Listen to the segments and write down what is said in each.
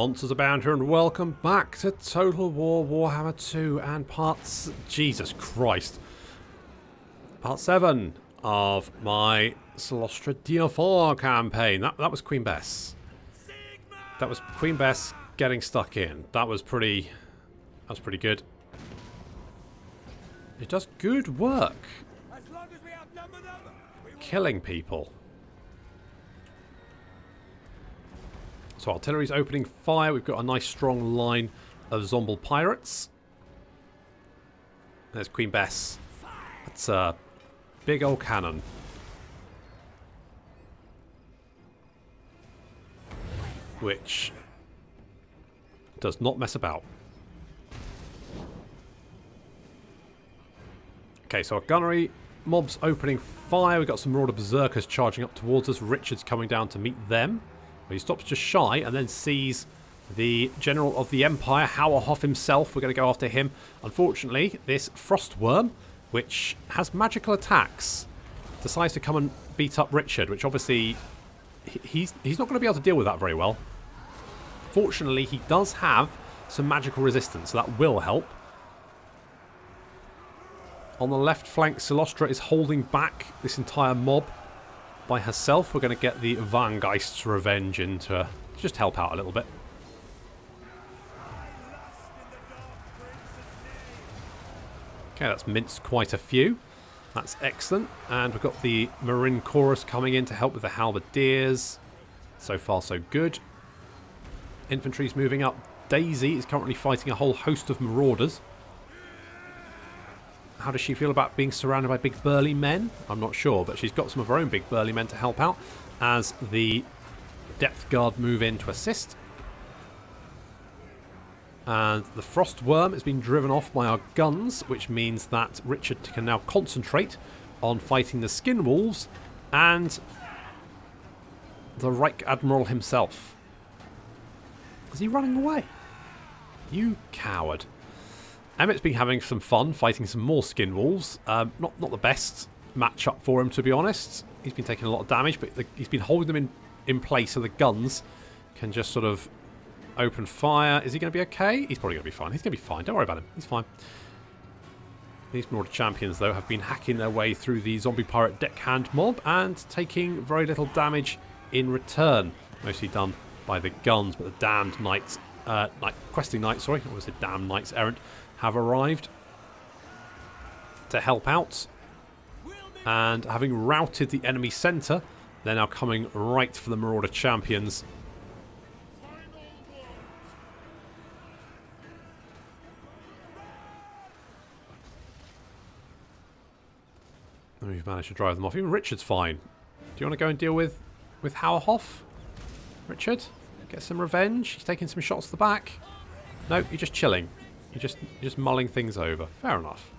Monsters Abound here, and welcome back to Total War Warhammer 2 and parts... Jesus Christ. Part 7 of my Cylostra Direfin Campaign. That was Queen Bess. That was Queen Bess getting stuck in. That was pretty good. It does good work. Killing people. So artillery's opening fire. We've got a nice strong line of Zomble pirates. There's Queen Bess. That's a big old cannon. Which does not mess about. Okay, so our gunnery mobs opening fire. We've got some Marauder Berserkers charging up towards us. Richard's coming down to meet them. He stops just shy and then sees the General of the Empire, Hexoatl himself. We're going to go after him. Unfortunately, this Frostworm, which has magical attacks, decides to come and beat up Richard, which obviously he's not going to be able to deal with that very well. Fortunately, he does have some magical resistance, so that will help. On the left flank, Cylostra is holding back this entire mob by herself. We're going to get the Vangeist's Revenge in to just help out a little bit. Okay, that's minced quite a few. That's excellent. And we've got the Marine Chorus coming in to help with the Halberdiers. So far, so good. Infantry's moving up. Daisy is currently fighting a whole host of Marauders. How does she feel about being surrounded by big burly men? I'm not sure, but she's got some of her own big burly men to help out as the Depth Guard move in to assist. And the Frostworm has been driven off by our guns, which means that Richard can now concentrate on fighting the Skin Wolves and the Reich Admiral himself. Is he running away? You coward. Emmett's been having some fun fighting some more Skin Wolves. Not the best matchup for him, to be honest. He's been taking a lot of damage, but he's been holding them in place so the guns can just sort of open fire. Is he going to be okay? He's probably going to be fine. He's going to be fine. Don't worry about him. He's fine. These Marauder champions, though, have been hacking their way through the zombie pirate deckhand mob and taking very little damage in return. Mostly done by the guns, but the damned knights, questing knights, sorry, I was the damned knights errant, have arrived to help out, and having routed the enemy centre, they're now coming right for the Marauder champions. And we've managed to drive them off. Even Richard's fine. Do you want to go and deal with Hexoatl? Richard? Get some revenge? He's taking some shots to the back. No, you're just chilling. You're just mulling things over. Fair enough.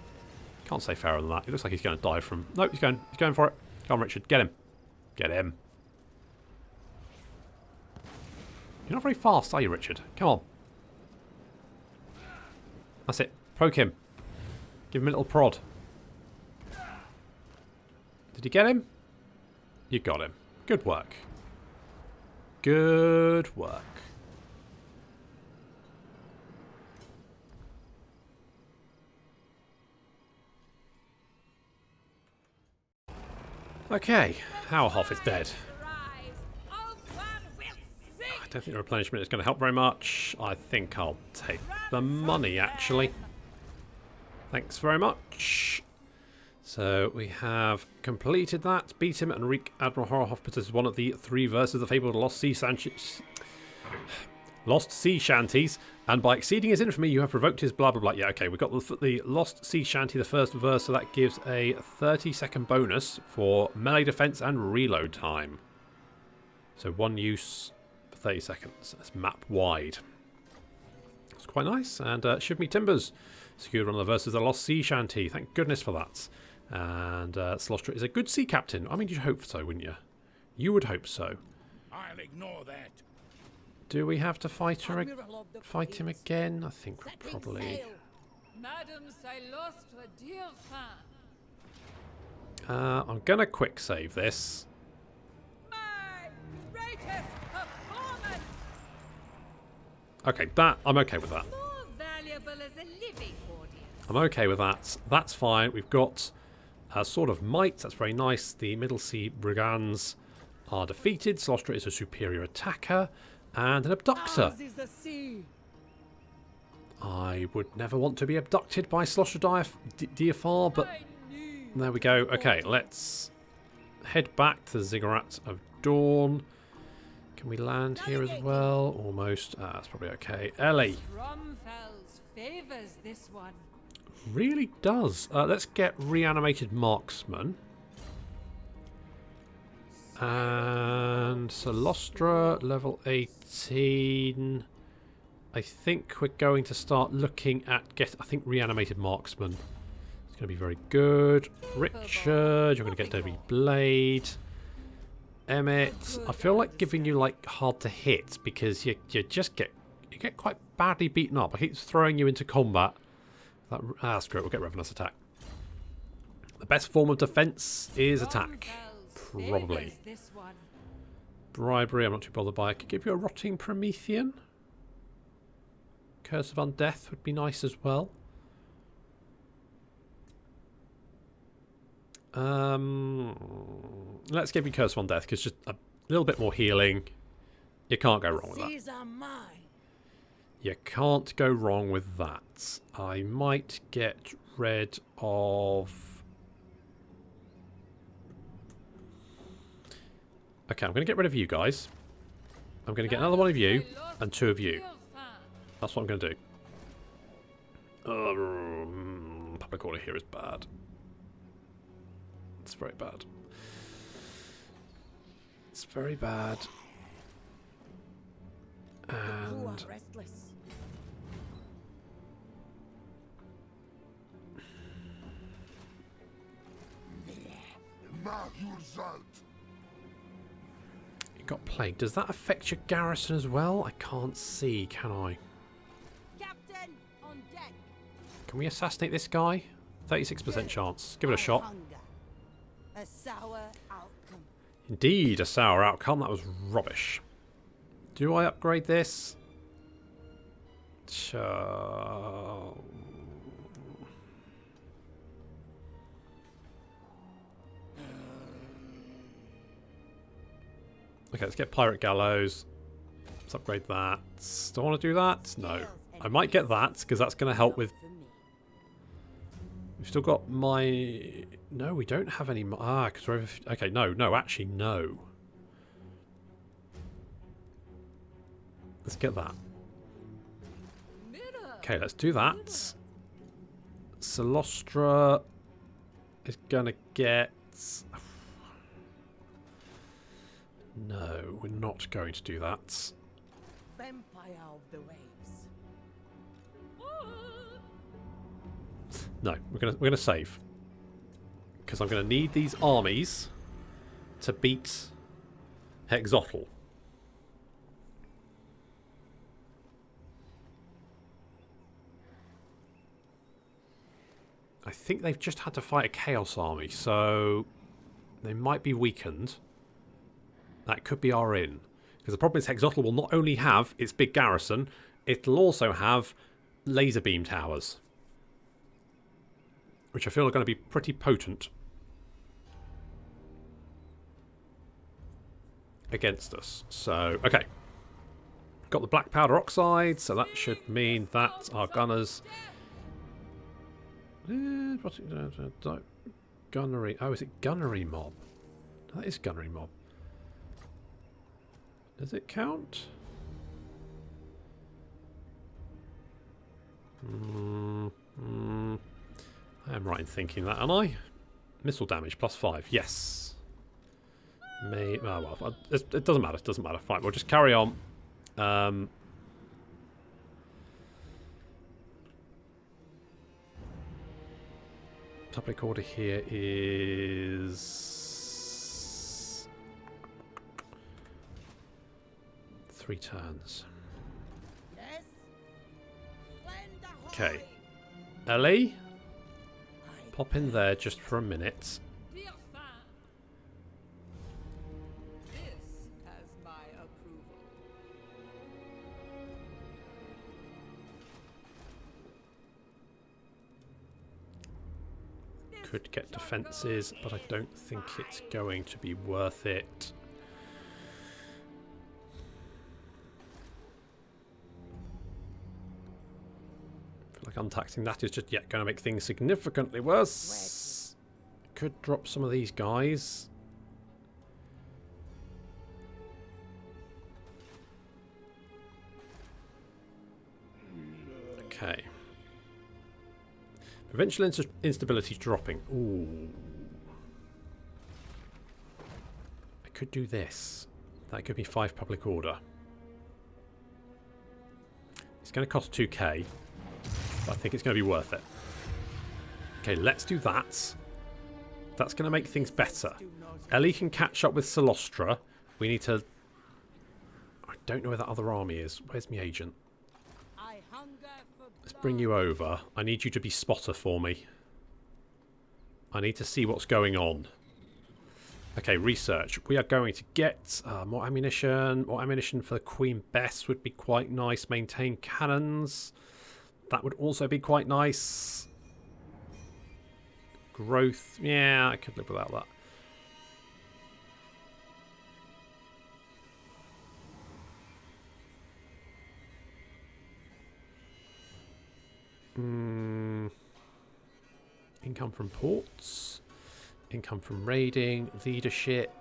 Can't say fairer than that. It looks like he's going to die from... No, he's going for it. Come on, Richard. Get him. Get him. You're not very fast, are you, Richard? Come on. That's it. Poke him. Give him a little prod. Did you get him? You got him. Good work. Good work. Okay, Hexoatl is dead. I don't think the replenishment is going to help very much. I think I'll take the money, actually. Thanks very much. So we have completed that. Beat him and Reich Admiral Hexoatl possesses one of the 3 verses of the fabled Lost Sea Shanties, and by exceeding his infamy you have provoked his blah blah blah. Yeah, okay, we've got the Lost Sea Shanty, the first verse, so that gives a 30-second bonus for melee defense and reload time. So 1 use for 30 seconds. That's map wide. It's quite nice. And Shiv Me Timbers secured one of the verses of the Lost Sea Shanty. Thank goodness for that. And Cylostra is a good sea captain. I mean, you'd hope so, wouldn't you? You would hope so. I'll ignore that. Do we have to fight him again? I think we'll probably... I'm going to quick save this. Okay, that I'm okay with that. More valuable as a living audience. I'm okay with that. That's fine. We've got a Sword of Might. That's very nice. The Middle Sea Brigands are defeated. Cylostra is a superior attacker. And an abductor. Ours is the sea. I would never want to be abducted by Cylostra Direfin, but there we go. Okay, let's head back to the Ziggurat of Dawn. Can we land here as well? Almost. That's probably okay. Ellie. Stromfels favors this one. Really does. Let's get reanimated marksman. And Cylostra, level 18. I think we're going to start looking at I think reanimated marksman. It's going to be very good. Richard, you're going to get Deadly Blade. Emmett, I feel like giving you like hard to hit because you get quite badly beaten up. I keep throwing you into combat. Screw it, we'll get Revenant's attack. The best form of defense is attack. Probably. Bribery, I'm not too bothered by. I could give you a Rotting Promethean. Curse of Undeath would be nice as well. Let's give you Curse of Undeath because just a little bit more healing. You can't go wrong with that. You can't go wrong with that. I might get rid of... Okay, I'm going to get rid of you guys. I'm going to get another one of you and 2 of you. That's what I'm going to do. Public order here is bad. It's very bad. It's very bad. And... You got plague. Does that affect your garrison as well? I can't see, can I? Captain on deck. Can we assassinate this guy? 36% chance. Give it a shot. A sour outcome. Indeed, a sour outcome. That was rubbish. Do I upgrade this? Sure. Okay, let's get Pirate Gallows. Let's upgrade that. Do I want to do that? No. I might get that, because that's going to help with... We've still got my... No, we don't have any... because we're over... Okay, no, actually, no. Let's get that. Okay, let's do that. Cylostra is going to get... No, we're not going to do that. Vampire of the waves. No, we're gonna save. Because I'm gonna need these armies to beat Hexoatl. I think they've just had to fight a Chaos army, so they might be weakened. That could be our in. Because the problem is Hexoatl will not only have its big garrison, it'll also have laser beam towers. Which I feel are going to be pretty potent against us. So, okay. Got the black powder oxide, so that should mean that our gunners... Gunnery. Oh, is it gunnery mob? That is gunnery mob. Does it count? I am right in thinking that, am I? Missile damage +5. Yes. Oh well, it doesn't matter. It doesn't matter. Fine, we'll just carry on. Public order here is 3 turns. Okay. Ellie, pop in there just for a minute. This has my approval. Could get defences, but I don't think it's going to be worth it. I feel like untaxing that is just yet going to make things significantly worse. Could drop some of these guys. Okay. Provincial instability dropping. Ooh. I could do this. That could be 5 public order. It's going to cost 2k. But I think it's going to be worth it. Okay, let's do that. That's going to make things better. Ellie can catch up with Cylostra. We need to... I don't know where that other army is. Where's my agent? Let's bring you over. I need you to be spotter for me. I need to see what's going on. Okay, research. We are going to get more ammunition. More ammunition for the Queen Bess would be quite nice. Maintain cannons. That would also be quite nice. Growth. Yeah, I could live without that. Income from ports. Income from raiding. Leadership.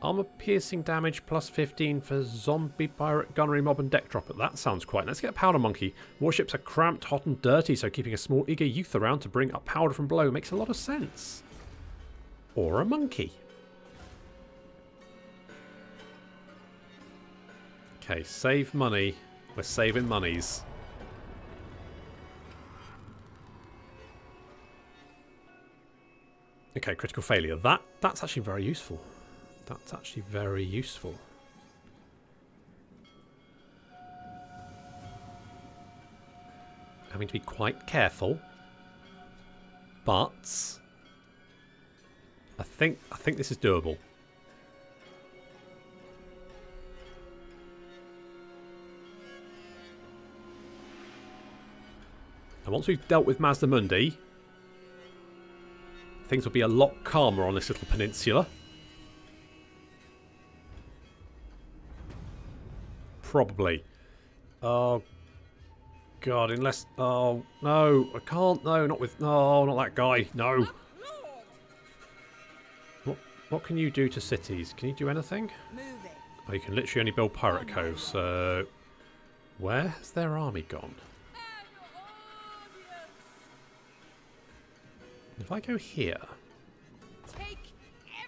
Armor piercing damage plus 15 for zombie pirate gunnery mob and deck dropper. That sounds quite nice. Let's get a powder monkey. Warships are cramped, hot and dirty, so keeping a small eager youth around to bring up powder from below makes a lot of sense. Or a monkey. Okay, save money. We're saving monies. Okay, critical failure. That's actually very useful. That's actually very useful. Having to be quite careful, but I think this is doable. And once we've dealt with Mazdamundi, things will be a lot calmer on this little peninsula. Probably. Oh, God, unless... Oh, no, I can't. No, not with... No, not that guy. No. What can you do to cities? Can you do anything? Oh, you can literally only build pirate coves, so... Where has their army gone? If I go here,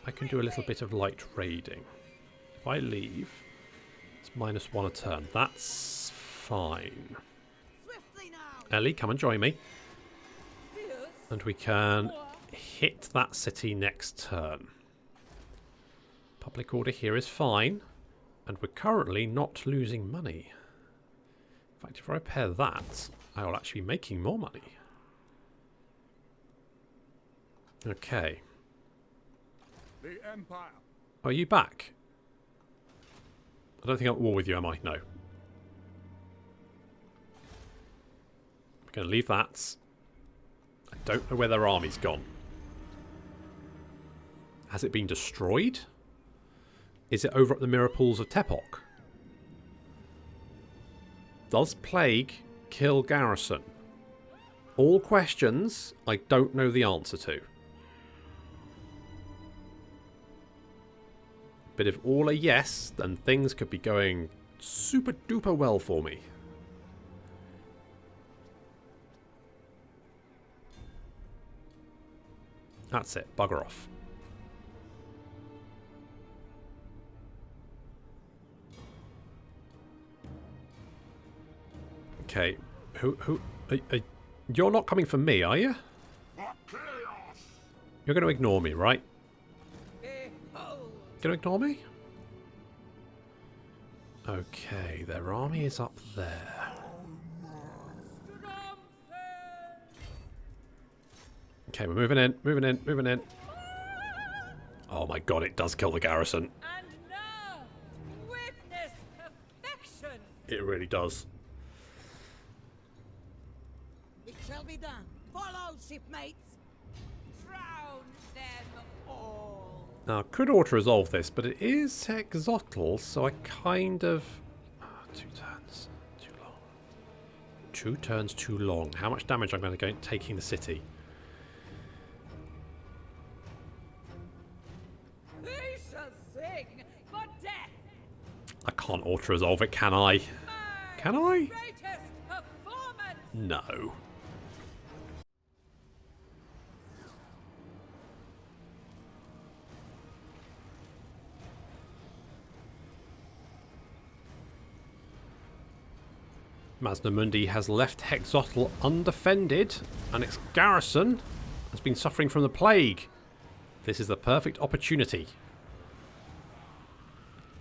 I can do a little bit of light raiding. If I leave, it's -1 a turn. That's fine. Ellie, come and join me. And we can hit that city next turn. Public order here is fine. And we're currently not losing money. In fact, if I repair that, I will actually be making more money. Okay. The Empire. Are you back? I don't think I'm at war with you, am I? No. I'm going to leave that. I don't know where their army's gone. Has it been destroyed? Is it over at the mirror pools of Tepok? Does plague kill garrison? All questions I don't know the answer to. But if all are yes, then things could be going super duper well for me. That's it. Bugger off. Okay. You're not coming for me, are you? You're going to ignore me, right? Going to ignore me? Okay, their army is up there. Okay, we're moving in, moving in, moving in. Oh my god, it does kill the garrison. And now, witness perfection. It really does. It shall be done. Follow, shipmates. drown them all. Now, I could auto-resolve this, but it is Hexoatl, so I kind of... 2 turns. Too long. 2 turns too long. How much damage I'm going to go taking the city? They shall sing for death. I can't auto-resolve it, can I? Can I? Greatest performance. No. Mazdamundi has left Hexoatl undefended, and its garrison has been suffering from the plague. This is the perfect opportunity.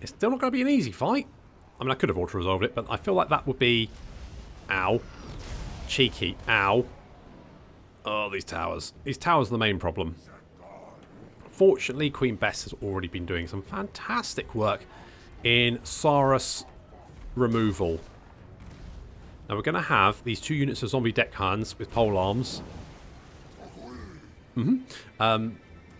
It's still not going to be an easy fight. I mean, I could have auto-resolved it, but I feel like that would be... Ow. Cheeky. Ow. Oh, these towers. These towers are the main problem. Fortunately, Queen Bess has already been doing some fantastic work in Saurus removal. Now, we're going to have these 2 units of zombie deckhands with pole arms.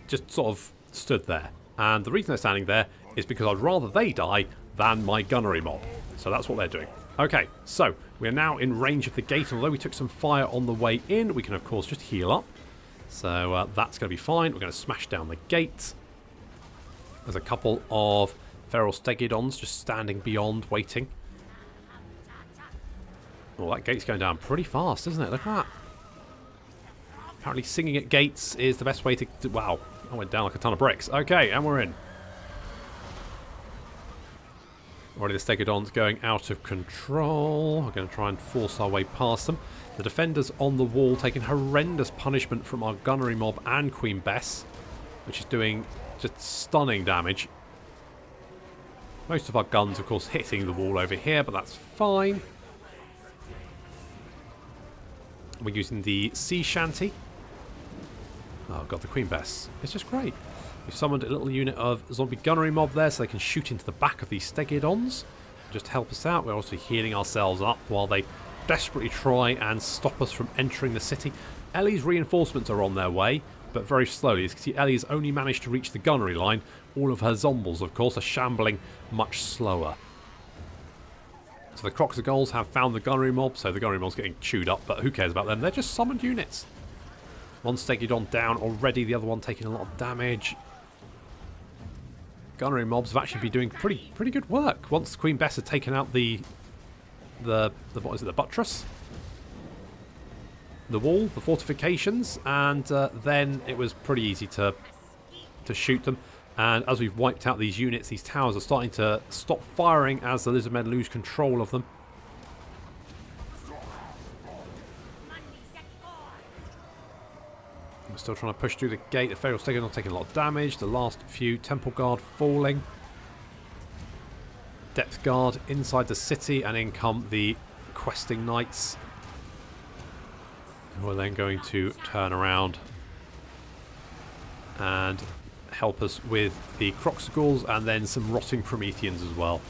Just sort of stood there. And the reason they're standing there is because I'd rather they die than my gunnery mob. So that's what they're doing. Okay, so we're now in range of the gate. Although we took some fire on the way in, we can, of course, just heal up. So that's going to be fine. We're going to smash down the gate. There's a couple of feral stegidons just standing beyond, waiting. Oh, that gate's going down pretty fast, isn't it? Look at that. Apparently singing at gates is the best way to... Wow, I went down like a ton of bricks. Okay, and we're in. Already the Stegidon's going out of control. We're going to try and force our way past them. The defenders on the wall taking horrendous punishment from our gunnery mob and Queen Bess, which is doing just stunning damage. Most of our guns, of course, hitting the wall over here, but that's fine. We're using the sea shanty. Oh god, the Queen Bess. It's just great. We've summoned a little unit of zombie gunnery mob there so they can shoot into the back of these Stegidons. Just help us out. We're also healing ourselves up while they desperately try and stop us from entering the city. Ellie's reinforcements are on their way, but very slowly. As you can see, Ellie has only managed to reach the gunnery line. All of her zombles, of course, are shambling much slower. So the Croxagols have found the gunnery mob, so the gunnery mob's getting chewed up, but who cares about them? They're just summoned units. One Stegidon down already, the other one taking a lot of damage. Gunnery mobs have actually been doing pretty good work. Once Queen Bess had taken out the what is it, the buttress? The wall, the fortifications, and then it was pretty easy to shoot them. And as we've wiped out these units, these towers are starting to stop firing as the lizardmen lose control of them. We're still trying to push through the gate. The Feral Stegidon taking a lot of damage. The last few Temple Guard falling. Depth Guard inside the city, and in come the questing knights, who are then going to turn around and help us with the Croxagals and then some rotting Prometheans as well.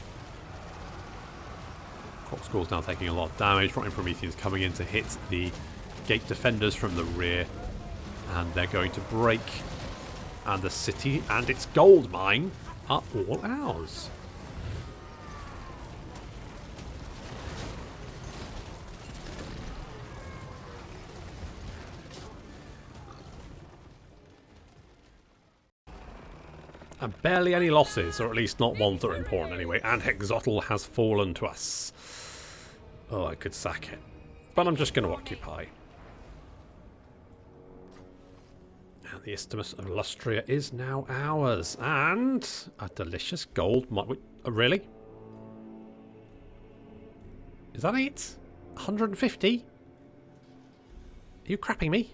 Croxagals now taking a lot of damage. Rotting Prometheans coming in to hit the gate defenders from the rear, and they're going to break, and the city and its gold mine are all ours. And barely any losses, or at least not ones that are important anyway. And Hexoatl has fallen to us. Oh, I could sack it. But I'm just going to occupy. And the Isthmus of Lustria is now ours. And a delicious gold... really? Is that it? 150? Are you crapping me?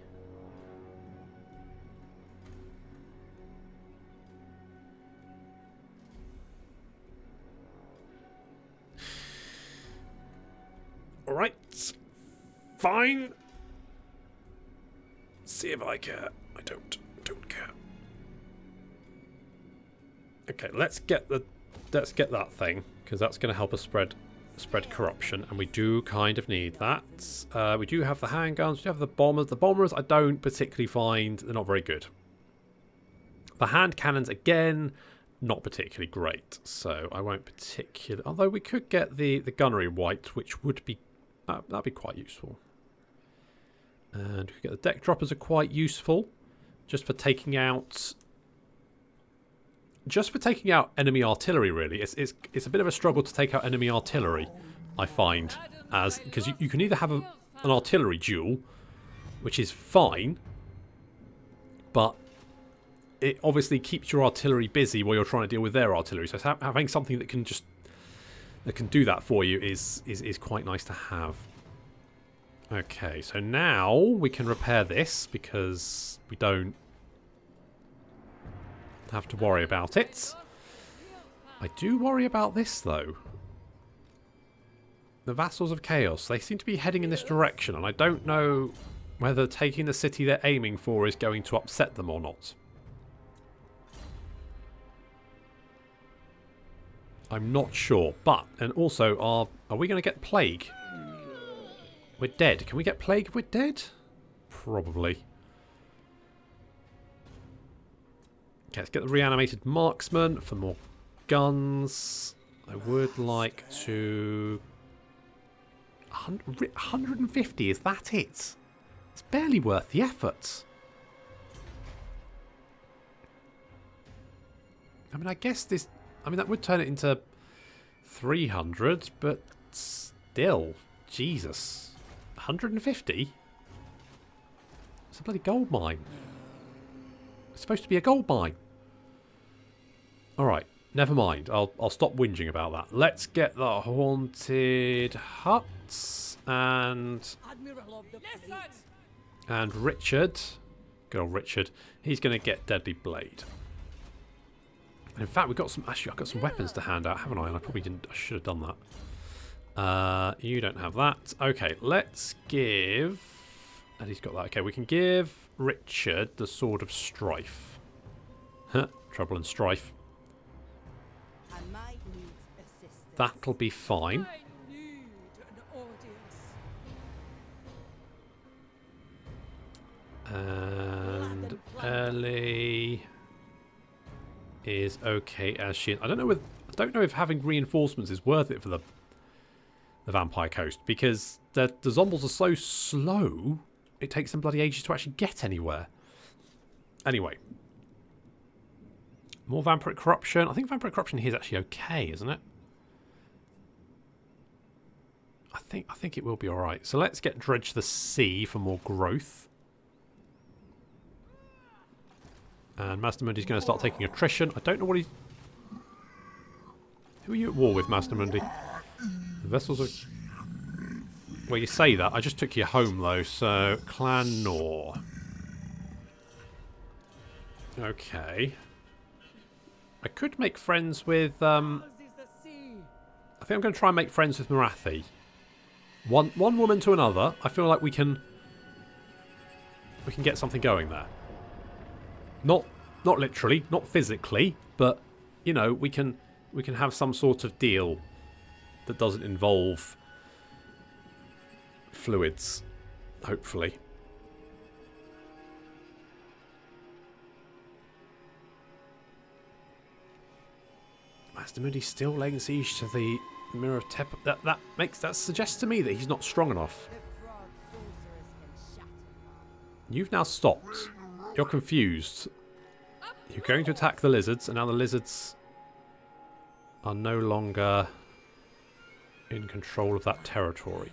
Alright, fine. See if I care. I don't care. Okay, let's get that thing, because that's going to help us spread spread corruption, and we do kind of need that. We do have the handguns, we do have the bombers. The bombers I don't particularly find, they're not very good. The hand cannons, again, not particularly great, so I won't particularly... Although we could get the gunnery white, which would be... that'd be quite useful. And we could get the deck droppers are quite useful, just for taking out... Just for taking out enemy artillery, really. It's a bit of a struggle to take out enemy artillery, I find. Because you can either have an artillery duel, which is fine, but it obviously keeps your artillery busy while you're trying to deal with their artillery. So having something that can do that for you is quite nice to have. Okay, so now we can repair this because we don't have to worry about it. I do worry about this though. The Vassals of Chaos, they seem to be heading in this direction, and I don't know whether taking the city they're aiming for is going to upset them or not. I'm not sure, but, and also, are we going to get Plague? We're dead. Can we get Plague if we're dead? Probably. Okay, let's get the reanimated marksman for more guns. I would like to... 150, is that it? It's barely worth the effort. I mean, I guess this... I mean, that would turn it into 300, but still, Jesus. 150? It's a bloody gold mine. It's supposed to be a gold mine. Alright, never mind. I'll stop whinging about that. Let's get the haunted huts and Richard. Good old Richard. He's going to get Deadly Blade. In fact, we've got some... Actually, I've got some weapons to hand out, haven't I? And I probably didn't... I should have done that. You don't have that. Okay, let's give... And he's got that. Okay, we can give Richard the Sword of Strife. Huh, trouble and strife. That'll be fine. And Ellie is okay as she... I don't know if having reinforcements is worth it for the Vampire Coast, because the zombies are so slow, it takes them bloody ages to actually get anywhere. Anyway. More Vampiric Corruption. I think Vampiric Corruption here is actually okay, isn't it? I think it will be alright. So let's get Dredge the Sea for more growth. And Mazdamundi's going to start taking attrition. I don't know what he's... Who are you at war with, Mazdamundi? The vessels are... Well, you say that. I just took you home, though. So, Clan Nor. Okay. I could make friends with... I think I'm going to try and make friends with Marathi. One woman to another. I feel like we can get something going there. Not literally, not physically, but you know, we can have some sort of deal that doesn't involve fluids, hopefully. Mazdamundi's still laying siege to the Mirror of Tep. That suggests to me that he's not strong enough. You've now stopped. You're confused. You're going to attack the lizards, and now the lizards are no longer in control of that territory.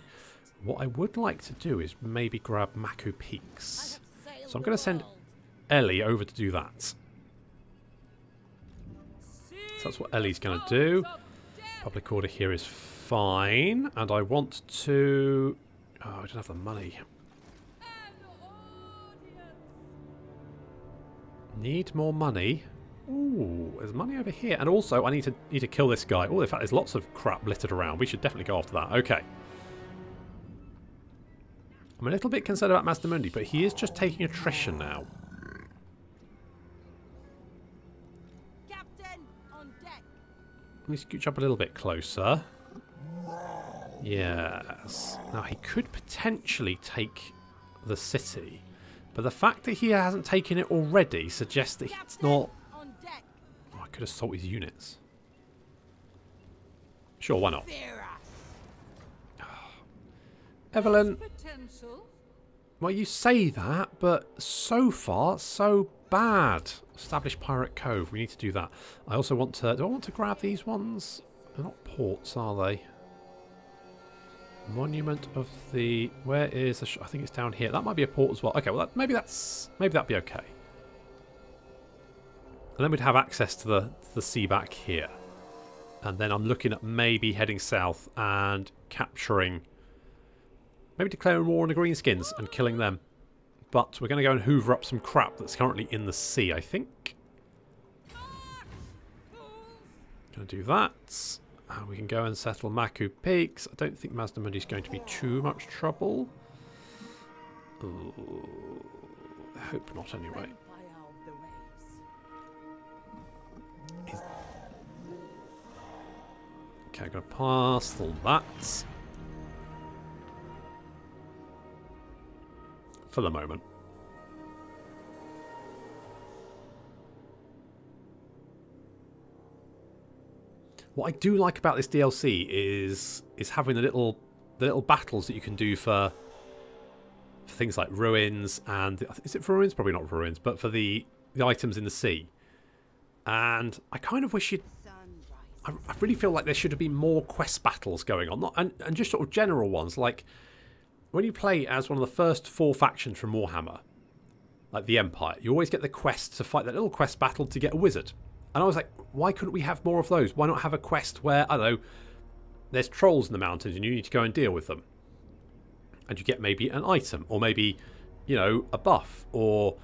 What I would like to do is maybe grab Maku Peaks. So I'm going to send Ellie over to do that. So that's what Ellie's going to do. Public order here is fine. And I want to... Oh, I don't have the money. Need more money. Ooh, there's money over here. And also, I need to kill this guy. Oh, in fact, there's lots of crap littered around. We should definitely go after that. Okay. I'm a little bit concerned about Mazdamundi, but he is just taking attrition now. Captain, on deck. Let me scooch up a little bit closer. Yes. Now, he could potentially take the city, but the fact that he hasn't taken it already suggests that it's not... On deck. Oh, I could assault his units. Sure, why not? Fear us. Evelyn, Potential. well, you say that, but so far, so bad. Establish Pirate Cove. We need to do that. I also want to... Do I want to grab these ones? They're not ports, are they? Monument of the... Where is the... I think it's down here. That might be a port as well. Okay, well, maybe that'd be okay. And then we'd have access to the sea back here. And then I'm looking at maybe heading south and capturing... Maybe declaring war on the Greenskins and killing them. But we're going to go and hoover up some crap that's currently in the sea, I think. Going to do that. And we can go and settle Maku Peaks. I don't think Mazdamundi is going to be too much trouble. Ooh, I hope not, anyway. Okay, I'm going to pass all that. For the moment. What I do like about this DLC is having the little battles that you can do for things like ruins and is it for ruins? Probably not for ruins, but for the items in the sea. And I kind of wish I really feel like there should have been more quest battles going on, and just sort of general ones like. When you play as one of the first 4 factions from Warhammer, like the Empire, you always get the quest to fight that little quest battle to get a wizard. And I was like, why couldn't we have more of those? Why not have a quest where, I don't know, there's trolls in the mountains and you need to go and deal with them. And you get maybe an item, or maybe, you know, a buff, or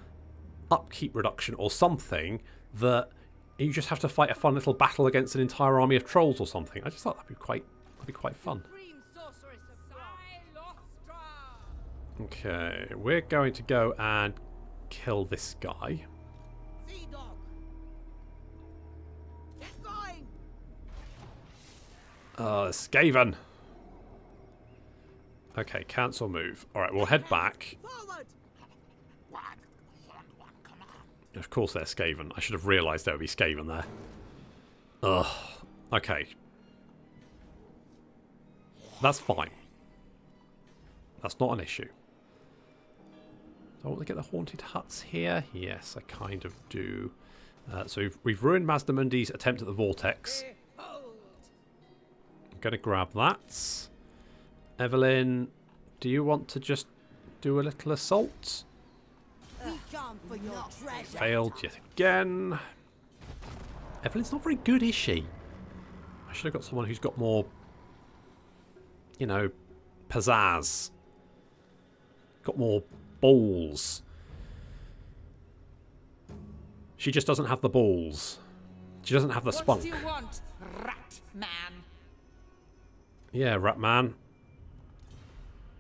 upkeep reduction, or something that you just have to fight a fun little battle against an entire army of trolls or something. I just thought that'd be quite fun. Okay, we're going to go and kill this guy. Sea dog. Get going. Skaven. Okay, cancel move. Alright, we'll head back. Forward. Of course they're Skaven. I should have realised there would be Skaven there. Ugh. Okay. That's fine. That's not an issue. Do I want to get the haunted huts here? Yes, I kind of do. So we've ruined Mazdamundi's attempt at the Vortex. I'm going to grab that. Evelyn, do you want to just do a little assault? Failed yet again. Evelyn's not very good, is she? I should have got someone who's got more, you know, pizzazz. Got more balls. She just doesn't have the balls. She doesn't have the spunk. What do you want, rat man? Yeah, rat man.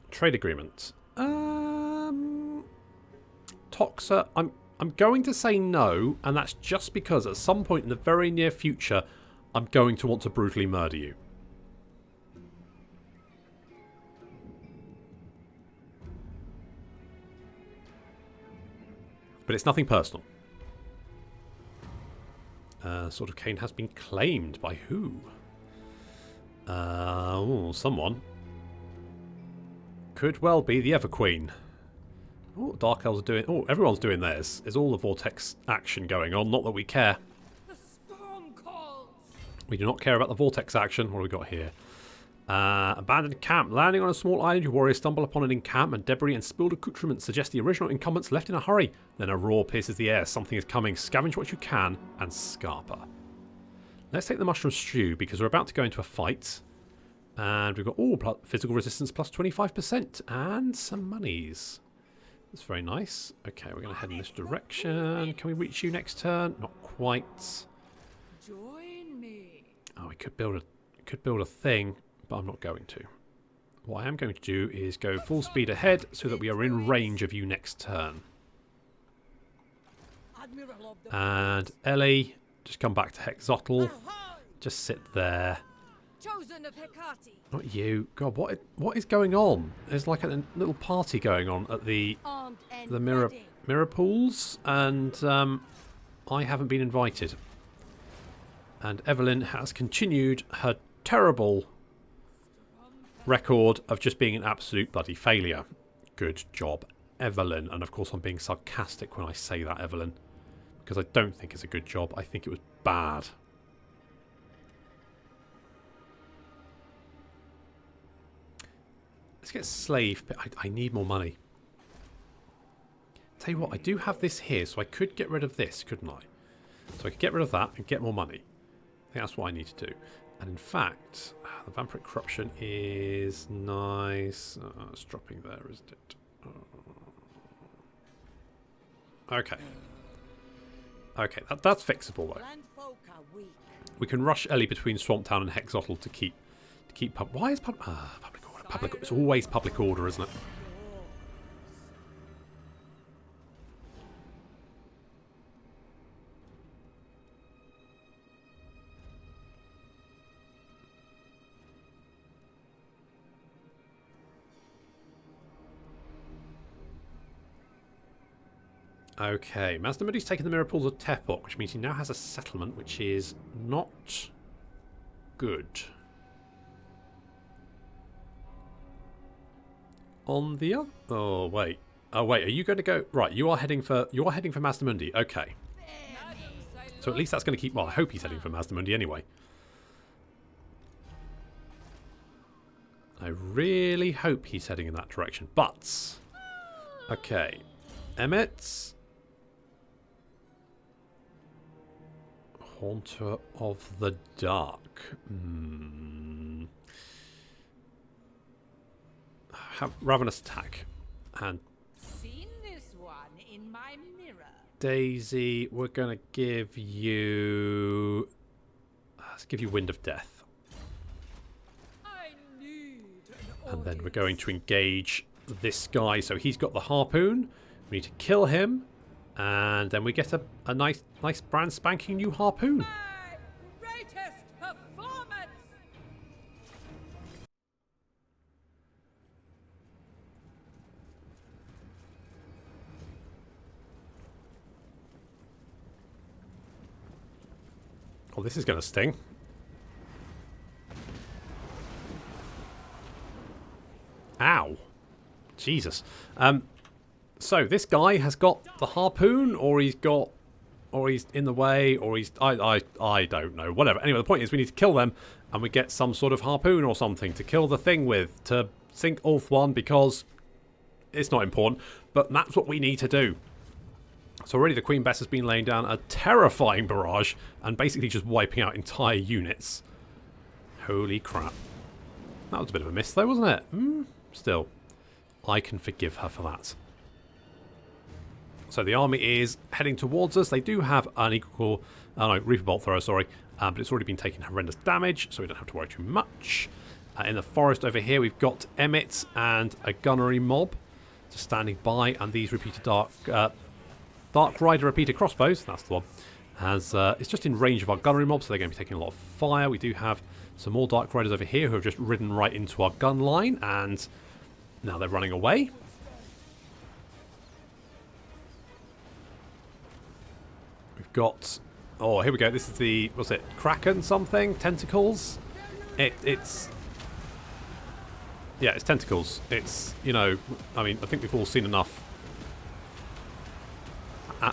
Trade agreement. Toxa, I'm going to say no, and that's just because at some point in the very near future, I'm going to want to brutally murder you. But it's nothing personal. Sword of Cain has been claimed by who? Someone. Could well be the Everqueen. Oh, Dark Elves are doing... Oh, everyone's doing theirs. There's all the Vortex action going on. Not that we care. The storm calls. We do not care about the Vortex action. What have we got here? Abandoned camp. Landing on a small island, your warriors stumble upon an encampment. Debris and spilled accoutrements suggest the original incumbents left in a hurry. Then a roar pierces the air. Something is coming. Scavenge what you can and scarper. Let's take the mushroom stew because we're about to go into a fight. And we've got physical resistance plus 25% and some monies. That's very nice. Okay, we're going to head in this direction. Can we reach you next turn? Not quite. Join me. Oh, we could build a thing, but I'm not going to. What I am going to do is go full speed ahead so that we are in range of you next turn. And Ellie, just come back to Hexoatl. Just sit there. chosen of Hecate. Not you. God, what is going on? There's like a little party going on at the Armed and mirror pools, and I haven't been invited. And Evelyn has continued her terrible record of just being an absolute bloody failure. Good job, Evelyn. And of course I'm being sarcastic when I say that, Evelyn, because I don't think it's a good job. I think it was bad. Let's get slave. I need more money. Tell you what, I do have this here, so I could get rid of this, couldn't I? So I could get rid of that and get more money. I think that's what I need to do. And in fact, the vampiric corruption is nice. It's dropping there, isn't it? Okay. Okay, that's fixable though. We can rush Ellie between Swamp Town and Hexoatl to keep why is public order? It's always public order, isn't it? Okay, Mazdamundi's taken the mirror pools of Tepok, which means he now has a settlement, which is not good. On the other... Oh, wait. Oh, wait, are you going to go... Right, you are heading for Mazdamundi. Okay. So at least that's going to keep... Well, I hope he's heading for Mazdamundi anyway. I really hope he's heading in that direction. But... Okay. Emmett... Haunter of the Dark. Have Ravenous Attack. And Seen this one in my mirror. Daisy, we're going to give you... Let's give you Wind of Death. I need an And then we're going to engage this guy. So he's got the harpoon. We need to kill him. And then we get a nice brand spanking new harpoon. my greatest performance. Oh, this is going to sting. Ow. Jesus. So this guy has got the harpoon, or he's in the way, or he's I don't know, whatever. Anyway, the point is we need to kill them, and we get some sort of harpoon or something to kill the thing with, to sink Ulf one, because it's not important, but that's what we need to do. So already the Queen Bess has been laying down a terrifying barrage and basically just wiping out entire units. Holy crap. That was a bit of a miss though, wasn't it? Still, I can forgive her for that. So the army is heading towards us. They do have an equal... Oh no, Reaper Bolt Thrower, sorry. But it's already been taking horrendous damage, so we don't have to worry too much. In the forest over here, we've got Emmett and a gunnery mob just standing by. And these repeated Dark Rider repeater crossbows, that's the one, it's just in range of our gunnery mob, so they're going to be taking a lot of fire. We do have some more Dark Riders over here who have just ridden right into our gun line, and now they're running away. We've got... Oh, here we go. This is the... What's it? Kraken something? Tentacles? It's... Yeah, it's tentacles. It's, you know... I mean, I think we've all seen enough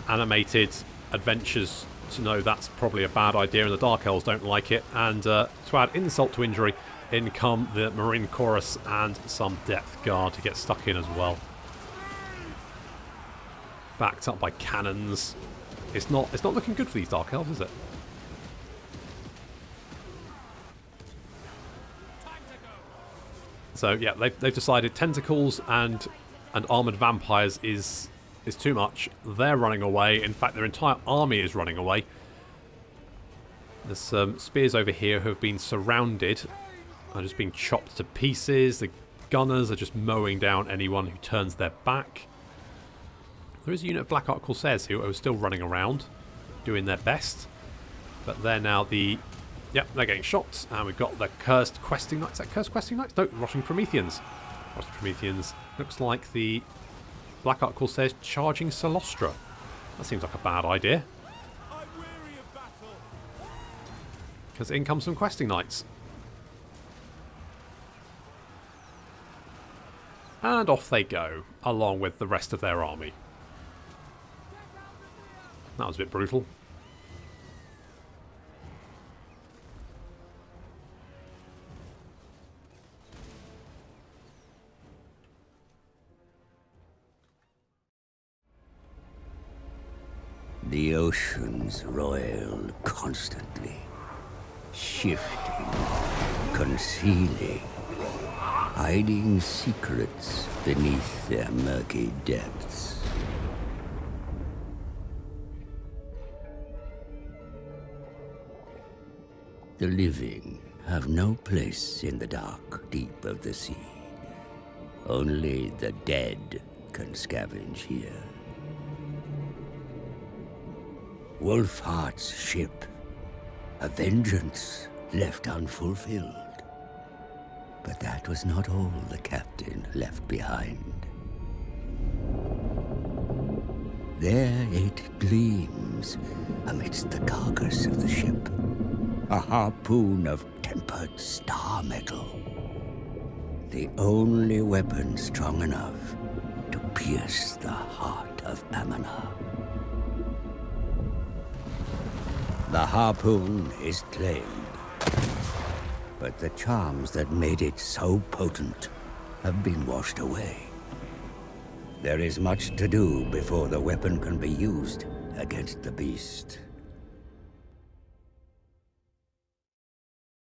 animated adventures to know that's probably a bad idea, and the Dark Elves don't like it. And to add insult to injury, in come the Marine Chorus and some Depth Guard to get stuck in as well. Backed up by cannons. It's not looking good for these Dark Elves, is it? So yeah, they've decided tentacles and armoured vampires is too much. They're running away. In fact, their entire army is running away. There's some spears over here who have been surrounded and just being chopped to pieces. The gunners are just mowing down anyone who turns their back. There is a unit of Black Ark Corsairs who are still running around, doing their best. But they're now the Yep, they're getting shot. And we've got the Cursed Questing Knights. Is that Cursed Questing Knights? No, Rotting Prometheans. Rotting Prometheans. Looks like the Black Article says charging Cylostra. That seems like a bad idea. I'm weary of battle. Because in comes some Questing Knights. And off they go, along with the rest of their army. That was a bit brutal. The oceans roil constantly, shifting, concealing, hiding secrets beneath their murky depths. The living have no place in the dark deep of the sea. Only the dead can scavenge here. Wolfheart's ship, a vengeance left unfulfilled. But that was not all the captain left behind. There it gleams amidst the carcass of the ship, a harpoon of tempered star metal, the only weapon strong enough to pierce the heart of Amana. The harpoon is claimed, but the charms that made it so potent have been washed away. There is much to do before the weapon can be used against the beast.